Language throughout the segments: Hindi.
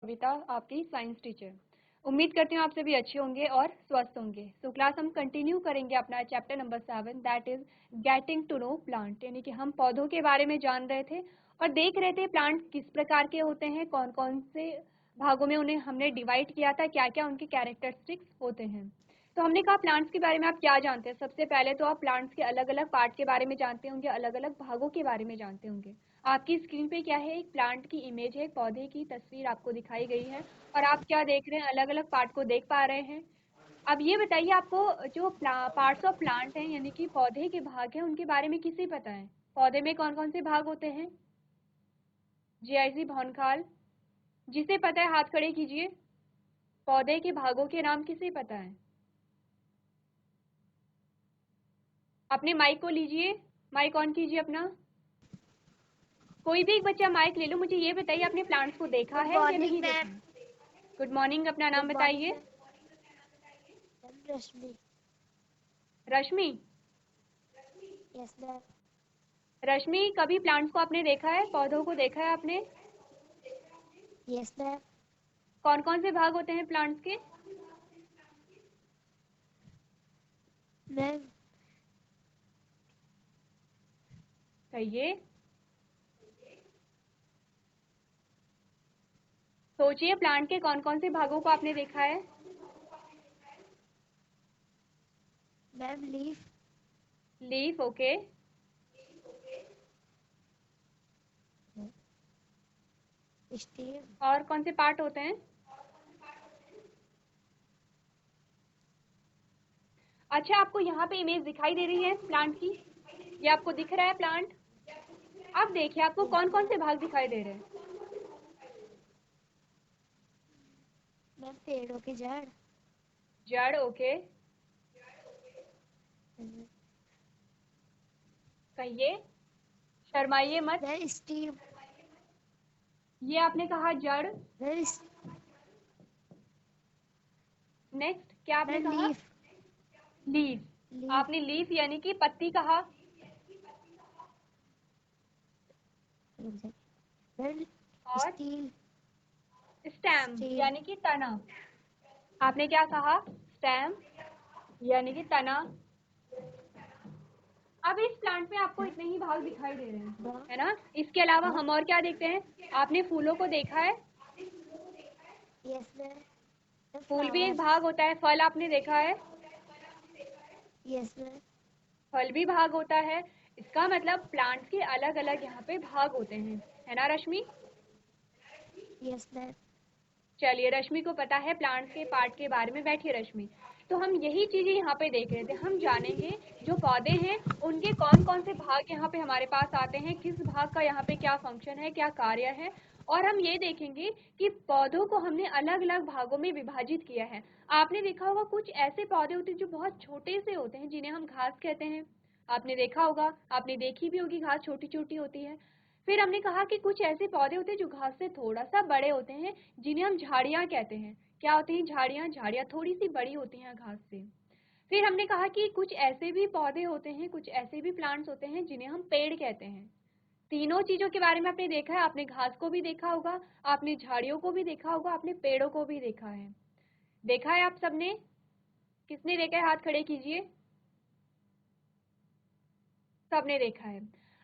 कविता, आपकी साइंस टीचर। उम्मीद करती हूँ आप सभी अच्छे होंगे और स्वस्थ होंगे। सो क्लास हम कंटिन्यू करेंगे अपना chapter number 7, that is getting to know plant, यानी कि हम पौधों के बारे में जान रहे थे और देख रहे थे प्लांट किस प्रकार के होते हैं, कौन कौन से भागों में उन्हें हमने डिवाइड किया था, क्या क्या उनके कैरेक्टरिस्टिक्स होते हैं। तो हमने कहा प्लांट्स के बारे में आप क्या जानते हैं। सबसे पहले तो आप प्लांट्स के अलग अलग पार्ट के बारे में जानते होंगे, अलग अलग भागों के बारे में जानते होंगे। आपकी स्क्रीन पे क्या है, एक प्लांट की इमेज है, एक पौधे की तस्वीर आपको दिखाई गई है और आप क्या देख रहे हैं, अलग अलग पार्ट को देख पा रहे हैं। अब ये बताइए, आपको जो पार्ट्स ऑफ प्लांट हैं यानी कि पौधे के भाग हैं, उनके बारे में किसे पता है। पौधे में कौन कौन से भाग होते हैं। जीआईसी भौनखाल, जिसे पता है हाथ खड़े कीजिए। पौधे के भागों के नाम किसे पता है। अपने माइक को लीजिए, माइक ऑन कीजिए अपना। कोई भी एक बच्चा माइक ले लो। मुझे ये बताइए, आपने प्लांट्स को देखा है या नहीं देखा। गुड मॉर्निंग, अपना नाम बताइए। रश्मि। रश्मि। Yes ma'am. रश्मि, कभी प्लांट्स को आपने देखा है, पौधों को देखा है आपने। Yes ma'am. कौन कौन से भाग होते हैं प्लांट्स के। मैम कहिए, सोचिए प्लांट के कौन कौन से भागों को आपने देखा है। Ma'am leaf, leaf, okay. Stem, और कौन से पार्ट होते हैं। अच्छा, आपको यहाँ पे इमेज दिखाई दे रही है प्लांट की, ये आपको दिख रहा है प्लांट। अब देखिए आपको यस कौन कौन से मैम। भाग दिखाई दे रहे हैं। मैम पेड़ों के जड़, जड़, ओके। कहिए, शर्माइए मत। मैम स्टीम, ये आपने कहा जड़। मैम नेक्स्ट क्या आपने मैम कहा। लीफ, लीफ, लीफ, आपने लीफ यानी कि पत्ती कहा। मैम और स्टील, स्टेम स्टेम, यानी कि तना। आपने क्या कहा, स्टेम यानी कि तना। अब इस प्लांट में आपको इतने ही भाग दिखाई दे रहे हैं, है ना। इसके अलावा हम और क्या देखते हैं। आपने फूलों को देखा है, यस मैम। फूल भी एक फ्लावर्स, भाग होता है। फल आपने देखा है, यस मैम। फल भी भाग होता है। इसका मतलब प्लांट्स के अलग अलग यहाँ पे भाग होते हैं, है ना रश्मि। Yes ma'am. चलिए, रश्मि को पता है प्लांट्स के पार्ट के बारे में। बैठिए रश्मि। तो हम यही चीजें यहाँ पे देख रहे थे। हम जानेंगे जो पौधे हैं उनके कौन कौन से भाग यहाँ पे हमारे पास आते हैं, किस भाग का यहाँ पे क्या फंक्शन है, क्या कार्य है। और हम ये देखेंगे कि पौधों को हमने अलग अलग भागों में विभाजित किया है। आपने देखा होगा कुछ ऐसे पौधे होते हैं जो बहुत छोटे से होते हैं, जिन्हें हम घास कहते हैं। आपने देखा होगा, आपने देखी भी होगी, घास छोटी छोटी होती है। फिर हमने कहा कि कुछ ऐसे पौधे होते हैं जो घास से थोड़ा सा बड़े होते हैं, जिन्हें हम झाड़ियां कहते हैं। क्या होती हैं झाड़ियां, झाड़ियां थोड़ी सी बड़ी होती हैं घास से। फिर हमने कहा कि कुछ ऐसे भी पौधे होते हैं, कुछ ऐसे भी प्लांट्स होते हैं जिन्हें हम पेड़ कहते हैं। तीनों चीजों के बारे में आपने देखा है। आपने घास को भी देखा होगा, आपने झाड़ियों को भी देखा होगा, आपने पेड़ों को भी देखा है। देखा है आप सबने। किसने देखा है, हाथ खड़े कीजिए। सबने देखा है।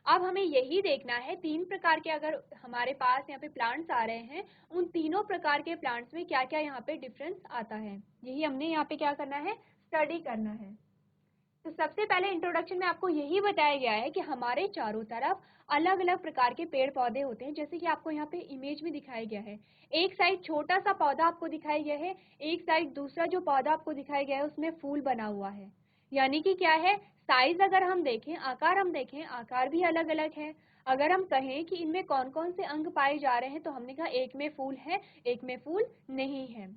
अब हमें यही देखना है, तीन प्रकार के अगर हमारे पास यहाँ पे प्लांट्स आ रहे हैं, उन तीनों प्रकार के प्लांट्स में क्या क्या यहाँ पे डिफरेंस आता है, यही हमने यहाँ पे क्या करना है, स्टडी करना है। तो सबसे पहले इंट्रोडक्शन में आपको यही बताया गया है कि हमारे चारों तरफ अलग अलग प्रकार के पेड़ पौधे होते हैं, जैसे कि आपको यहाँ पे इमेज में दिखाया गया है। एक साइड छोटा सा पौधा आपको दिखाया गया है, एक साइड दूसरा जो पौधा आपको दिखाया गया है उसमें फूल बना हुआ है। यानी कि क्या है, साइज अगर हम देखें, आकार हम देखें, आकार भी अलग अलग है। अगर हम कहें कि इनमें कौन कौन से अंग पाए जा रहे हैं, तो हमने कहा एक में फूल है, एक में फूल नहीं है।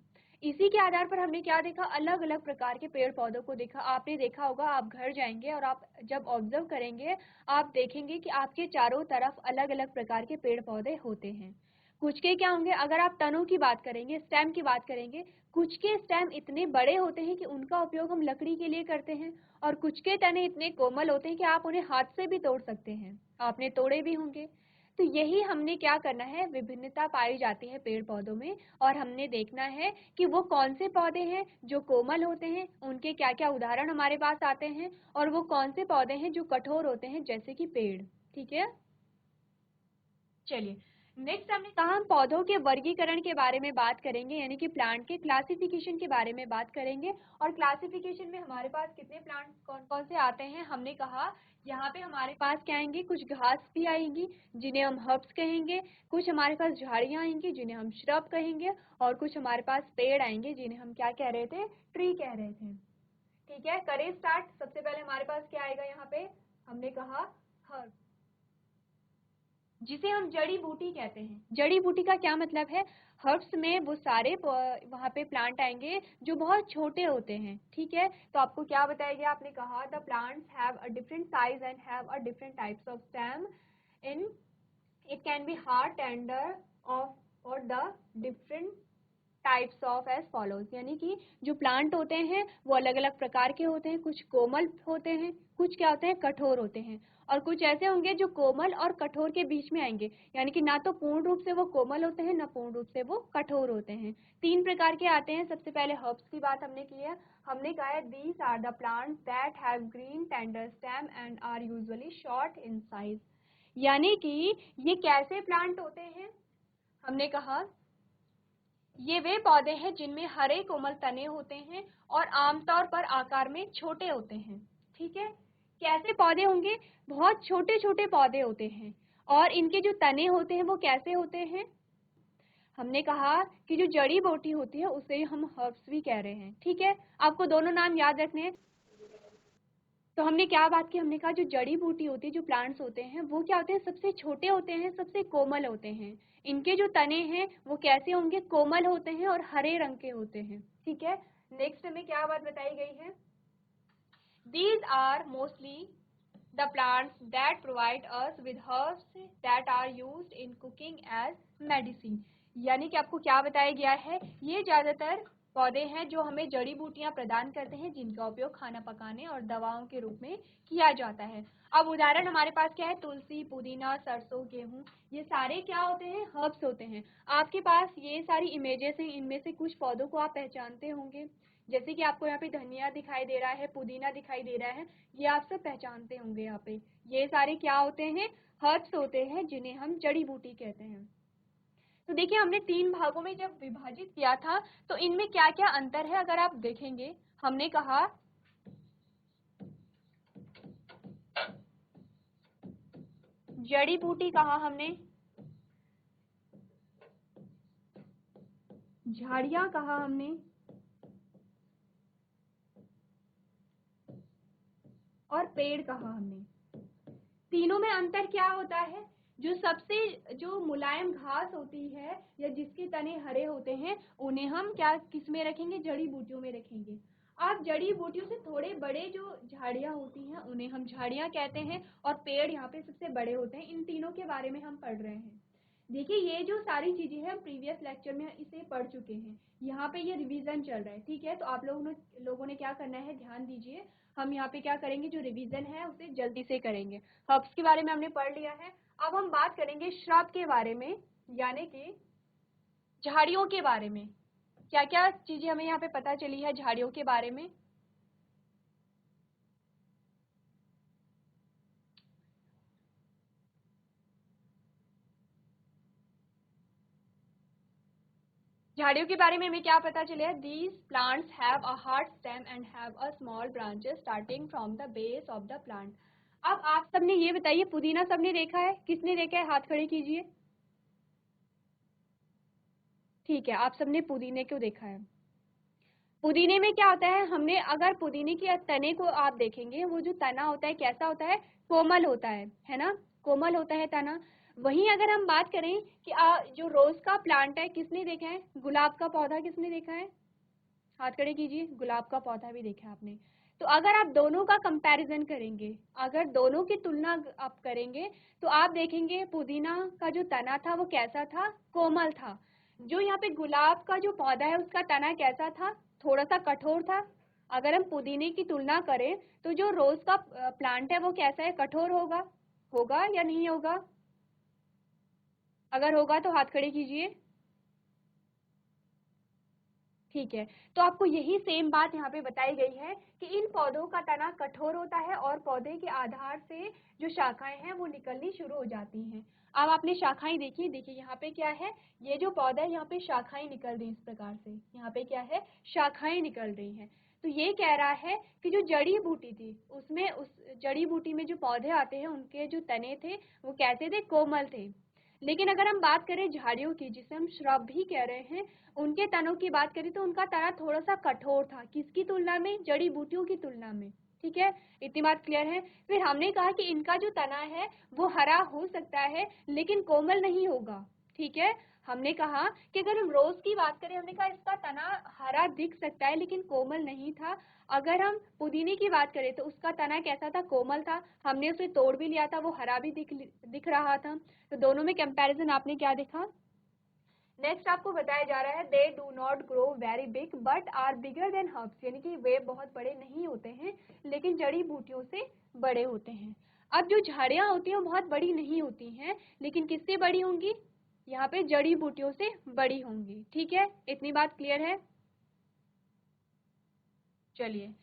इसी के आधार पर हमने क्या देखा, अलग अलग प्रकार के पेड़ पौधों को देखा। आपने देखा होगा, आप घर जाएंगे और आप जब ऑब्जर्व करेंगे, आप देखेंगे कि आपके चारों तरफ अलग अलग प्रकार के पेड़ पौधे होते हैं। कुछ के क्या होंगे, अगर आप तनों की बात करेंगे, स्टेम की बात करेंगे, कुछ के स्टेम इतने बड़े होते हैं कि उनका उपयोग हम लकड़ी के लिए करते हैं, और कुछ के तने इतने कोमल होते हैं कि आप उन्हें हाथ से भी तोड़ सकते हैं। आपने तोड़े भी होंगे। तो यही हमने क्या करना है, विभिन्नता पाई जाती है पेड़ पौधों में, और हमने देखना है कि वो कौन से पौधे हैं जो कोमल होते हैं, उनके क्या क्या उदाहरण हमारे पास आते हैं, और वो कौन से पौधे हैं जो कठोर होते हैं जैसे कि पेड़। ठीक है, चलिए नेक्स्ट हमने कहा हम पौधों के वर्गीकरण के बारे में बात करेंगे, यानी कि प्लांट के क्लासिफिकेशन के बारे में बात करेंगे। और क्लासिफिकेशन में हमारे पास कितने प्लांट्स कौन कौन से आते हैं, हमने कहा यहाँ पे हमारे पास क्या आएंगे, कुछ घास भी आएंगी जिन्हें हम हर्ब्स कहेंगे, कुछ हमारे पास झाड़ियाँ आएंगी जिन्हें हम श्रब कहेंगे, और कुछ हमारे पास पेड़ आएंगे जिन्हें हम क्या कह रहे थे, ट्री कह रहे थे। ठीक है, करें स्टार्ट। सबसे पहले हमारे पास क्या आएगा, यहाँ पे हमने कहा हर्ब, जिसे हम जड़ी बूटी कहते हैं। जड़ी बूटी का क्या मतलब है, हर्ब्स में वो सारे वहाँ पे प्लांट आएंगे जो बहुत छोटे होते हैं। ठीक है, तो आपको क्या बताया गया, आपने कहा the plants have a different size and have a different types of stem in it can be hard tender of और the different types of age follows, यानी कि जो प्लांट होते हैं वो अलग अलग प्रकार के होते हैं, कुछ कोमल होते हैं, कुछ क्या होते हैं, कठोर होते हैं, और कुछ ऐसे होंगे जो कोमल और कठोर के बीच में आएंगे, यानी कि ना तो पूर्ण रूप से वो कोमल होते हैं ना पूर्ण रूप से वो कठोर होते हैं। तीन प्रकार के आते हैं। सबसे पहले हर्ब्स की बात हमने की है, हमने कहा है these are the plants that have green tender stem and are usually short in size, यानी कि ये कैसे प्लांट होते हैं, हमने कहा ये वे पौधे हैं जिनमें हरे कोमल तने होते हैं और आमतौर पर आकार में छोटे होते हैं। ठीक है, कैसे पौधे होंगे, बहुत छोटे छोटे पौधे होते हैं, और इनके जो तने होते हैं वो कैसे होते हैं, हमने कहा कि जो जड़ी बूटी होती है उसे हम हर्ब्स भी कह रहे हैं। ठीक है, आपको दोनों नाम याद रखने हैं। तो हमने क्या बात की, हमने कहा जो जड़ी बूटी होती है, जो प्लांट्स होते हैं वो क्या होते हैं, सबसे छोटे होते हैं, सबसे कोमल होते हैं। इनके जो तने हैं वो कैसे होंगे, कोमल होते हैं और हरे रंग के होते हैं। ठीक है, नेक्स्ट हमें क्या बात बताई गई है, these are mostly the plants that provide us with herbs that are used in cooking as medicine, यानी कि आपको क्या बताया गया है, ये ज्यादातर पौधे हैं जो हमें जड़ी बूटियां प्रदान करते हैं जिनका उपयोग खाना पकाने और दवाओं के रूप में किया जाता है। अब उदाहरण हमारे पास क्या है, तुलसी, पुदीना, सरसों, गेहूं, ये सारे क्या होते हैं, हर्ब्स होते हैं। आपके पास ये सारी इमेजेस हैं, इनमें से कुछ पौधों को आप पहचानते होंगे, जैसे कि आपको यहाँ पे धनिया दिखाई दे रहा है, पुदीना दिखाई दे रहा है, ये आप सब पहचानते होंगे। यहाँ पे ये सारे क्या होते हैं, हर्ब्स होते हैं जिन्हें हम जड़ी बूटी कहते हैं। तो देखिए हमने तीन भागों में जब विभाजित किया था तो इनमें क्या क्या अंतर है अगर आप देखेंगे, हमने कहा जड़ी बूटी कहा हमने, झाड़ियां कहा हमने, और पेड़ कहा हमने। तीनों में अंतर क्या होता है, जो मुलायम घास होती है या जिसके तने हरे होते हैं उन्हें हम क्या किस में रखेंगे, जड़ी बूटियों में रखेंगे। अब जड़ी बूटियों से थोड़े बड़े जो झाड़ियां होती हैं उन्हें हम झाड़ियां कहते हैं, और पेड़ यहाँ पे सबसे बड़े होते हैं। इन तीनों के बारे में हम पढ़ रहे हैं। देखिए ये जो सारी चीजें हैं हम प्रीवियस लेक्चर में इसे पढ़ चुके हैं, यहाँ पे ये रिवीजन चल रहा है। ठीक है, तो आप लोगों ने क्या करना है, ध्यान दीजिए। हम यहाँ पे क्या करेंगे, जो रिवीजन है उसे जल्दी से करेंगे। हर्ब्स के बारे में हमने पढ़ लिया है। अब हम बात करेंगे श्रब के बारे में, यानी कि झाड़ियों के बारे में। क्या क्या चीजें हमें यहाँ पे पता चली है झाड़ियों के बारे में, झाड़ियों के बारे में हमें क्या पता चला है, these plants have a hard stem and have a small branches starting from the base of the plant. अब आप सबने ये बताइए, पुदीना सबने देखा है, किसने देखा है, हाथ खड़े कीजिए। ठीक है, आप सबने पुदीने को देखा है। पुदीने में क्या होता है, हमने अगर पुदीने के तने को आप देखेंगे, वो जो तना होता है कैसा होता है, कोमल होता है ना, कोमल होता है तना। वहीं अगर हम बात करें कि जो रोज का प्लांट है, किसने देखा है, गुलाब का पौधा किसने देखा है, हाथ खड़े कीजिए। गुलाब का पौधा भी देखा आपने। तो अगर आप दोनों का कंपैरिजन करेंगे, अगर दोनों की तुलना आप करेंगे, तो आप देखेंगे पुदीना का जो तना था वो कैसा था, कोमल था। जो यहाँ पे गुलाब का जो पौधा है उसका तना कैसा था, थोड़ा सा कठोर था। अगर हम पुदीने की तुलना करें तो जो रोज का प्लांट है वो कैसा है, कठोर होगा, होगा या नहीं होगा, अगर होगा तो हाथ खड़े कीजिए। ठीक है, तो आपको यही सेम बात यहाँ पे बताई गई है कि इन पौधों का तना कठोर होता है और पौधे के आधार से जो शाखाएं हैं वो निकलनी शुरू हो जाती हैं। अब आपने शाखाएं देखी, देखिए यहाँ पे क्या है, ये जो पौधा है यहाँ पे शाखाएं निकल रही इस प्रकार से, यहाँ पे क्या है, शाखाएं निकल रही हैं। तो ये कह रहा है कि जो जड़ी बूटी थी उसमें, उस जड़ी बूटी में जो पौधे आते हैं उनके जो तने थे वो कैसे थे, कोमल थे। लेकिन अगर हम बात करें झाड़ियों की, जिसे हम श्रब भी कह रहे हैं, उनके तनों की बात करें तो उनका तना थोड़ा सा कठोर था, किसकी तुलना में, जड़ी बूटियों की तुलना में। ठीक है, इतनी बात क्लियर है। फिर हमने कहा कि इनका जो तना है वो हरा हो सकता है लेकिन कोमल नहीं होगा। ठीक है, हमने कहा कि अगर हम रोज की बात करें, हमने कहा इसका तना हरा दिख सकता है लेकिन कोमल नहीं था। अगर हम पुदीने की बात करें तो उसका तना कैसा था, कोमल था, हमने उसे तोड़ भी लिया था, वो हरा भी दिख रहा था। तो दोनों में कंपैरिजन आपने क्या देखा। नेक्स्ट आपको बताया जा रहा है they do not grow very big but are bigger than herbs, यानी कि वे बहुत बड़े नहीं होते हैं लेकिन जड़ी बूटियों से बड़े होते हैं। अब जो झाड़ियां होती हैं वो बहुत बड़ी नहीं होती हैं लेकिन किससे बड़ी होंगी, यहाँ पे जड़ी बूटियों से बड़ी होंगी। ठीक है, इतनी बात क्लियर है। चलिए,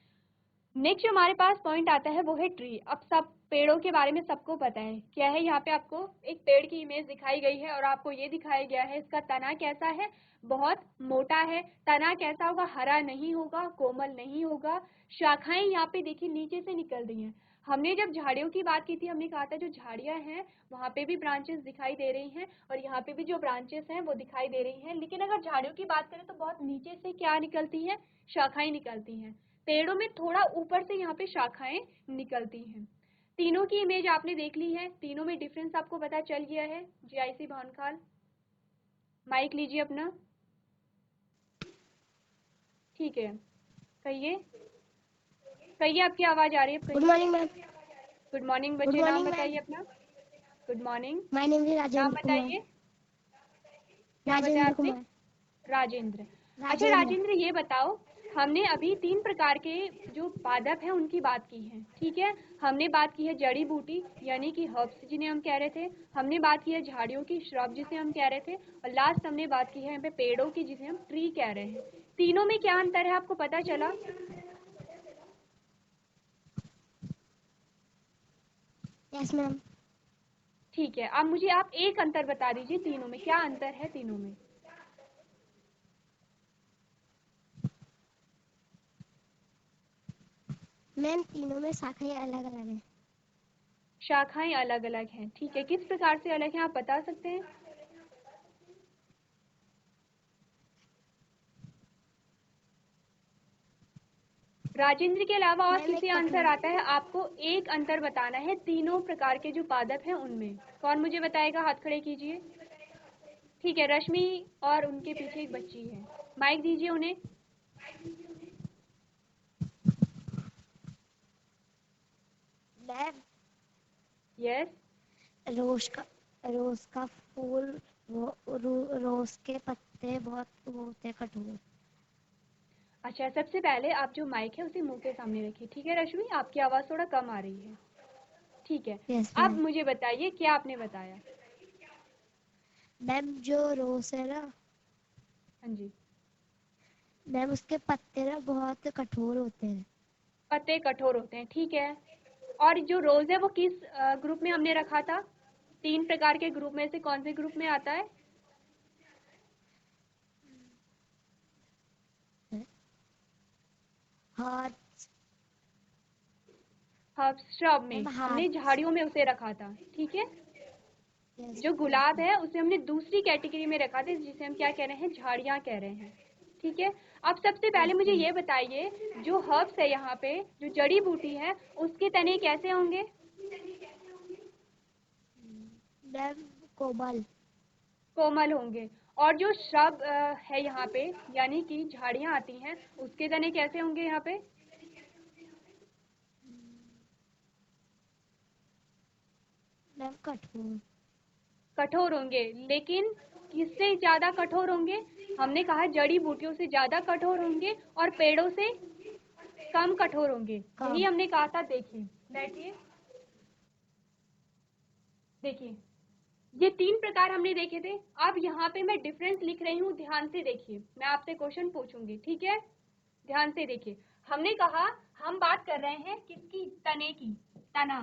नेक्स्ट जो हमारे पास पॉइंट आता है वो है ट्री। अब सब पेड़ों के बारे में सबको पता है क्या है, यहाँ पे आपको एक पेड़ की इमेज दिखाई गई है और आपको ये दिखाया गया है इसका तना कैसा है, बहुत मोटा है। तना कैसा होगा, हरा नहीं होगा, कोमल नहीं होगा। शाखाएं यहाँ पे देखिए नीचे से निकल रही हैं। हमने जब झाड़ियों की बात की थी हमने कहा था जो झाड़ियां हैं वहां पे भी ब्रांचेस दिखाई दे रही हैं और यहाँ पे भी जो ब्रांचेस हैं वो दिखाई दे रही हैं। लेकिन अगर झाड़ियों की बात करें तो बहुत नीचे से क्या निकलती है, शाखाएं निकलती हैं। पेड़ों में थोड़ा ऊपर से यहाँ पे शाखाएं निकलती हैं। तीनों की इमेज आपने देख ली है, तीनों में डिफरेंस आपको पता चल गया है। जीआईसी भानखाल, माइक लीजिए अपना। ठीक है, कहिए कहिए, आपकी आवाज आ रही है, गुड कहिए। Morning ma'am. Good morning good बच्चे, नाम मॉर्निंग मैम। बताइए अपना। Good morning, my name is नाम राजेंद्र कुमार। बताइए। क्या बताया राजेंद्र आपने, कुमार। राजेंद्र। अच्छा राजेंद्र। राजेंद्र, ये बताओ, हमने अभी 3 प्रकार के जो पादप हैं उनकी बात की है। ठीक है, हमने बात की है जड़ी बूटी यानी कि हर्ब्स जिन्हें हम कह रहे थे, हमने बात की है झाड़ियों की, श्रब जिसे हम कह रहे थे, और लास्ट हमने बात की है यहाँ पे पेड़ों की जिसे हम ट्री कह रहे हैं। तीनों में क्या अंतर है आपको पता चला। Yes ma'am. ठीक है, अब मुझे आप एक अंतर बता दीजिए, तीनों में क्या अंतर है, तीनों में। मैम तीनों में शाखाएं अलग अलग हैं। शाखाएं अलग अलग हैं। ठीक है, किस प्रकार से अलग हैं आप बता सकते हैं। राजेंद्र के अलावा और मैम एक किसी आंसर कठोर। आता है, आपको एक अंतर बताना है तीनों प्रकार के जो पादप हैं उनमें। कौन मुझे बताएगा, हाथ खड़े कीजिए। ठीक है, रश्मि और उनके पीछे एक बच्ची है, माइक दीजिए उन्हें। Ma'am yes. रोज का फूल, रोज के पत्ते बहुत वो होते हैं, कठोर। अच्छा, सबसे पहले आप जो माइक है उसे मुंह के सामने रखिए। ठीक है रश्मि, आपकी आवाज थोड़ा कम आ रही है। ठीक है, यस अब मैम। मुझे बताइए क्या आपने बताया। मैम जो रोज है ना, हाँ जी, मैम उसके पत्ते ना बहुत कठोर होते हैं। पत्ते कठोर होते हैं। ठीक है, और जो रोज है वो किस ग्रुप में हमने रखा था, 3 प्रकार के ग्रुप में से कौन से ग्रुप में आता है। हाथ। हर्ब्स श्रब में, मैम हमने हाथ। झाड़ियों में उसे रखा था। ठीक है, यस जो यस गुलाब मैम। है उसे हमने दूसरी कैटेगरी में रखा था जिसे हम क्या कह रहे हैं, झाड़ियां कह रहे हैं। ठीक है, अब सबसे पहले यस मुझे मैम। ये बताइए, जो हर्ब्स है यहाँ पे, जो जड़ी बूटी है उसके तने कैसे होंगे। मैम कोमल। कोमल होंगे। और जो श्रब है यहाँ पे यानी कि झाड़ियां आती हैं उसके तने कैसे होंगे यहाँ पे, मैम कठोर। कठोर होंगे। लेकिन किससे ज्यादा कठोर होंगे, हमने कहा जड़ी बूटियों से ज्यादा कठोर होंगे और पेड़ों से कम कठोर होंगे, यही काम। हमने कहा था। देखिए, बैठिए, देखिए, ये 3 प्रकार हमने देखे थे। अब यहाँ पे मैं डिफरेंस लिख रही हूँ, ध्यान से देखिए, मैं आपसे क्वेश्चन पूछूंगी, ठीक है? ध्यान से देखिए। हमने कहा हम बात कर रहे हैं किसकी, तने की। तना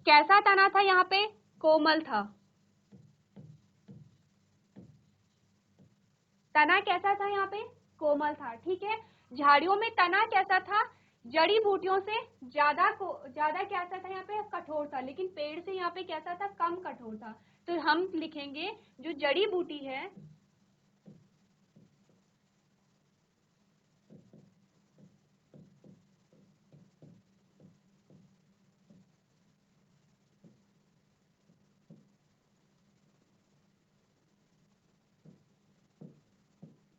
कैसा तना था यहाँ पे, कोमल था। तना कैसा था यहाँ पे, कोमल था, ठीक है। झाड़ियों में तना कैसा था, जड़ी बूटियों से ज्यादा कैसा था यहाँ पे, कठोर था। लेकिन पेड़ से यहाँ पे कैसा था, कम कठोर था। तो हम लिखेंगे जो जड़ी बूटी है,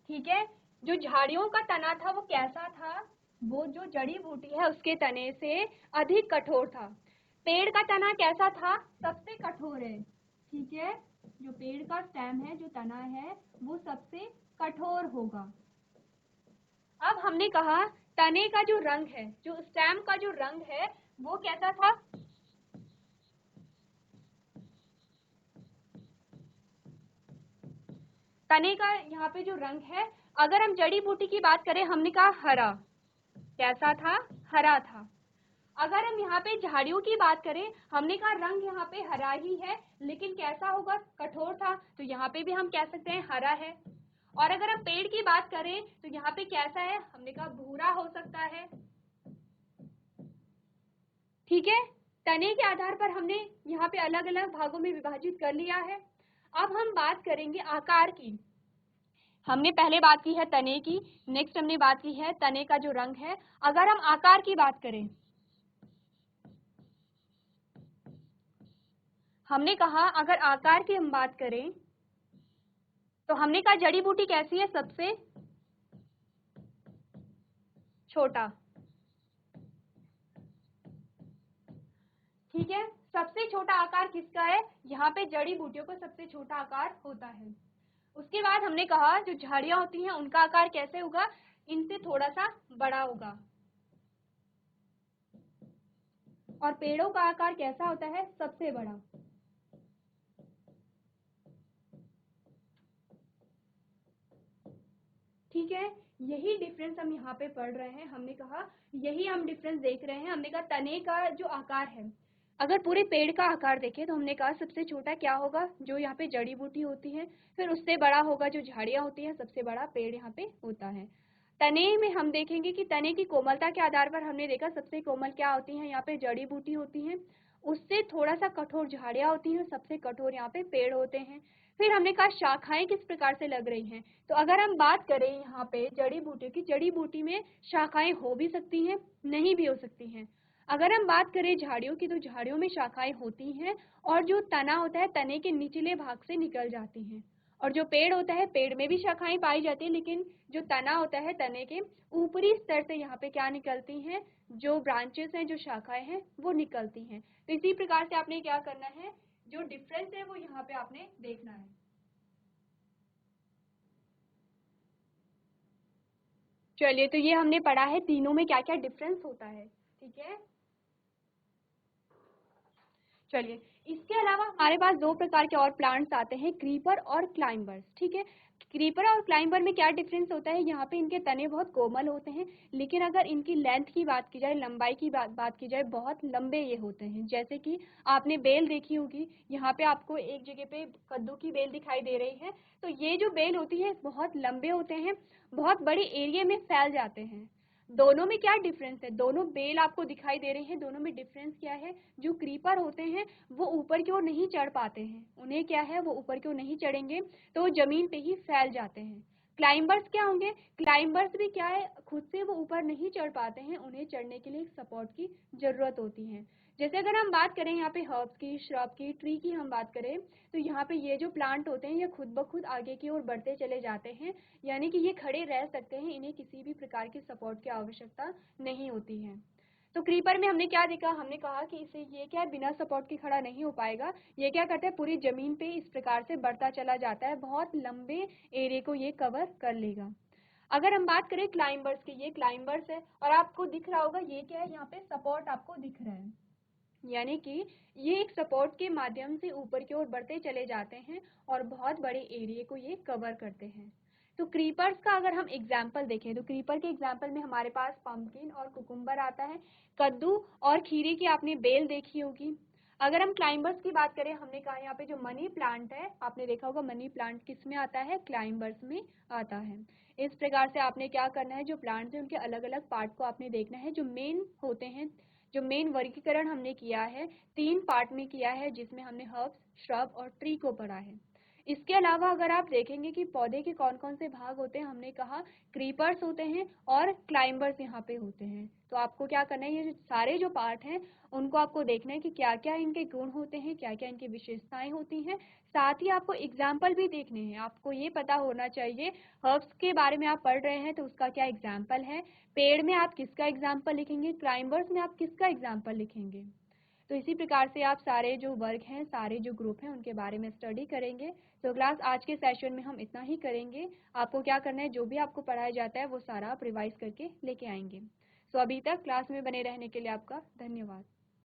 ठीक है, जो झाड़ियों का तना था वो कैसा था, वो जो जड़ी बूटी है उसके तने से अधिक कठोर था। पेड़ का तना कैसा था, सबसे कठोर है, ठीक है। जो पेड़ का स्टेम है, जो तना है, वो सबसे कठोर होगा। अब हमने कहा तने का जो रंग है, जो स्टेम का जो रंग है, वो कैसा था, तने का यहाँ पे जो रंग है, अगर हम जड़ी बूटी की बात करें, हमने कहा हरा, कैसा था, हरा था। अगर हम यहाँ पे झाड़ियों की बात करें, हमने कहा रंग यहाँ पे हरा ही है, लेकिन कैसा होगा, कठोर था, तो यहाँ पे भी हम कह सकते हैं हरा है। और अगर हम पेड़ की बात करें तो यहाँ पे कैसा है, हमने कहा भूरा हो सकता है, ठीक है। तने के आधार पर हमने यहाँ पे अलग अलग भागों में विभाजित कर लिया है। अब हम बात करेंगे आकार की। हमने पहले बात की है तने की, नेक्स्ट हमने बात की है तने का जो रंग है। अगर हम आकार की बात करें, हमने कहा अगर आकार की हम बात करें तो हमने कहा जड़ी बूटी कैसी है, सबसे छोटा, ठीक है। सबसे छोटा आकार किसका है, यहाँ पे जड़ी बूटियों का सबसे छोटा आकार होता है। उसके बाद हमने कहा जो झाड़ियां होती हैं उनका आकार कैसे होगा, इनसे थोड़ा सा बड़ा होगा। और पेड़ों का आकार कैसा होता है, सबसे बड़ा, ठीक है। यही डिफरेंस हम यहाँ पे पढ़ रहे हैं। हमने कहा यही हम डिफरेंस देख रहे हैं। हमने कहा तने का जो आकार है, अगर पूरे पेड़ का आकार देखें तो हमने कहा सबसे छोटा क्या होगा, जो यहाँ पे जड़ी बूटी होती है, फिर उससे बड़ा होगा जो झाड़ियां होती हैं, सबसे बड़ा पेड़ यहाँ पे होता है। तने में हम देखेंगे कि तने की कोमलता के आधार पर हमने देखा सबसे कोमल क्या होती है, यहाँ पे जड़ी बूटी होती है, उससे थोड़ा सा कठोर झाड़ियां होती हैं, सबसे कठोर यहाँ पे पेड़ होते हैं। फिर हमने कहा शाखाएं किस प्रकार से लग रही हैं, तो अगर हम बात करें यहाँ पे जड़ी बूटी की, जड़ी बूटी में शाखाएं हो भी सकती हैं, नहीं भी हो सकती हैं। अगर हम बात करें झाड़ियों की, तो झाड़ियों में शाखाएं होती हैं और जो तना होता है तने के निचले भाग से निकल जाती हैं। और जो पेड़ होता है, पेड़ में भी शाखाएं पाई जाती है, लेकिन जो तना होता है तने के ऊपरी स्तर से यहाँ पे क्या निकलती हैं, जो ब्रांचेस हैं, जो शाखाएं हैं, वो निकलती हैं। तो इसी प्रकार से आपने क्या करना है, जो डिफरेंस है वो यहाँ पे आपने देखना है। चलिए, तो ये हमने पढ़ा है तीनों में क्या क्या डिफरेंस होता है, ठीक है। चलिए, इसके अलावा हमारे पास दो प्रकार के और प्लांट्स आते हैं, क्रीपर और क्लाइंबर्स, ठीक है। क्रीपर और क्लाइंबर में क्या डिफरेंस होता है, यहाँ पे इनके तने बहुत कोमल होते हैं, लेकिन अगर इनकी लेंथ की बात की जाए, लंबाई की बात की जाए, बहुत लंबे ये होते हैं। जैसे कि आपने बेल देखी होगी, यहाँ पे आपको एक जगह पे कद्दू की बेल दिखाई दे रही है, तो ये जो बेल होती है बहुत लंबे होते हैं, बहुत बड़े एरिया में फैल जाते हैं। दोनों में क्या डिफरेंस है, दोनों बेल आपको दिखाई दे रहे हैं, दोनों में डिफरेंस क्या है, जो क्रीपर होते हैं वो ऊपर की ओर नहीं चढ़ पाते हैं, उन्हें क्या है, वो ऊपर की ओर नहीं चढ़ेंगे तो वो जमीन पे ही फैल जाते हैं। क्लाइंबर्स क्या होंगे, क्लाइंबर्स भी क्या है, खुद से वो ऊपर नहीं चढ़ पाते हैं, उन्हें चढ़ने के लिए एक सपोर्ट की जरूरत होती है। जैसे अगर हम बात करें यहाँ पे हर्ब्स की, श्रब की, ट्री की हम बात करें, तो यहाँ पे ये जो प्लांट होते हैं ये खुद ब खुद आगे की ओर बढ़ते चले जाते हैं, यानी कि ये खड़े रह सकते हैं, इन्हें किसी भी प्रकार की सपोर्ट की आवश्यकता नहीं होती है। तो क्रीपर में हमने क्या देखा, हमने कहा कि इसे ये क्या है, बिना सपोर्ट के खड़ा नहीं हो पाएगा, ये क्या करता है, पूरी जमीन पे इस प्रकार से बढ़ता चला जाता है, बहुत लंबे एरिया को ये कवर कर लेगा। अगर हम बात करें क्लाइंबर्स की, ये क्लाइंबर्स है और आपको दिख रहा होगा ये क्या है, यहाँ पे सपोर्ट आपको दिख रहा है, यानी कि ये एक सपोर्ट के माध्यम से ऊपर की ओर बढ़ते चले जाते हैं और बहुत बड़े एरिया को ये कवर करते हैं। तो क्रीपर्स का अगर हम एग्जाम्पल देखें तो क्रीपर के एग्जाम्पल में हमारे पास पंपकिन और कुकुम्बर आता है। कद्दू और खीरे की आपने बेल देखी होगी। अगर हम क्लाइंबर्स की बात करें, हमने कहा यहाँ पे जो मनी प्लांट है, आपने देखा होगा मनी प्लांट किस में आता है, क्लाइंबर्स में आता है। इस प्रकार से आपने क्या करना है, जो प्लांट्स हैं उनके अलग अलग पार्ट को आपने देखना है। जो मेन होते हैं, जो मेन वर्गीकरण हमने किया है 3 पार्ट में किया है, जिसमें हमने हर्ब्स, श्रब और ट्री को पढ़ा है। इसके अलावा अगर आप देखेंगे कि पौधे के कौन कौन से भाग होते हैं, हमने कहा क्रीपर्स होते हैं और क्लाइंबर्स यहाँ पे होते हैं। तो आपको क्या करना है, ये सारे जो पार्ट हैं उनको आपको देखना है कि क्या क्या इनके गुण होते हैं, क्या क्या इनकी विशेषताएं होती हैं। साथ ही आपको एग्जाम्पल भी देखने हैं। आपको ये पता होना चाहिए, हर्ब्स के बारे में आप पढ़ रहे हैं तो उसका क्या एग्जाम्पल है, पेड़ में आप किसका एग्जाम्पल लिखेंगे, क्लाइंबर्स में आप किसका एग्जाम्पल लिखेंगे। तो इसी प्रकार से आप सारे जो वर्ग हैं, सारे जो ग्रुप हैं, उनके बारे में स्टडी करेंगे। तो क्लास आज के सेशन में हम इतना ही करेंगे। आपको क्या करना है, जो भी आपको पढ़ाया जाता है वो सारा आप रिवाइज करके लेके आएंगे। सो अभी तक क्लास में बने रहने के लिए आपका धन्यवाद।